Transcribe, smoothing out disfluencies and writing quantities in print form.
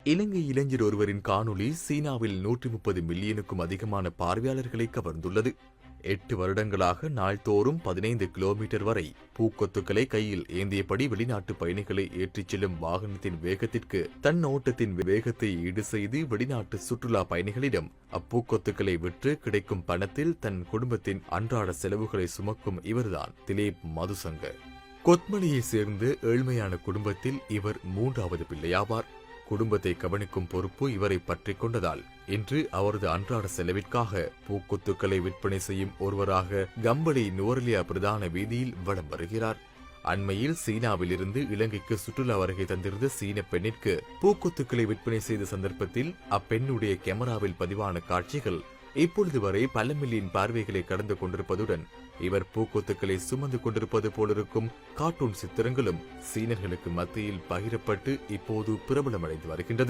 இலங்கை இளைஞர் ஒருவரின் காணொளி சீனாவில் 130 மில்லியனுக்கும் அதிகமான பார்வையாளர்களை கவர்ந்துள்ளது. 8 வருடங்களாக நாள்தோறும் 15 கிலோமீட்டர் வரை பூக்கொத்துக்களை கையில் ஏந்தியபடி வெளிநாட்டு பயணிகளை ஏற்றிச் செல்லும் வாகனத்தின் வேகத்திற்கு தன் ஓட்டத்தின் வேகத்தை ஈடு செய்து வெளிநாட்டு சுற்றுலா பயணிகளிடம் அப்பூக்கொத்துக்களை விற்று கிடைக்கும் பணத்தில் தன் குடும்பத்தின் அன்றாட செலவுகளை சுமக்கும் இவர்தான் திலீப் மதுசங்க. கொத்மலையைச் சேர்ந்த ஏழ்மையான குடும்பத்தில் இவர் 3வது பிள்ளையாவார். குடும்பத்தை கவனிக்கும் பொறுப்பு இவரை பற்றிக் கொண்டதால் இன்று அவரது அன்றாட செலவிற்காக பூக்கொத்துக்களை விற்பனை செய்யும் ஒருவராக கம்பளி நுவரெலியா பிரதான வீதியில் வலம் வருகிறார். அண்மையில் சீனாவிலிருந்து இலங்கைக்கு சுற்றுலா வருகை தந்திருந்த சீன பெண்ணிற்கு பூக்கொத்துக்களை விற்பனை செய்த சந்தர்ப்பத்தில் அப்பெண்ணுடைய கேமராவில் பதிவான காட்சிகள் இப்பொழுது வரை பல மில்லியன் பார்வைகளை கடந்து கொண்டிருப்பதுடன் இவர் பூக்கொத்துக்களை சுமந்து கொண்டிருப்பது போலிருக்கும் கார்ட்டூன் சித்திரங்களும் சீனர்களுக்கு மத்தியில் பகிரப்பட்டு இப்போது பிரபலமடைந்து வருகின்றது.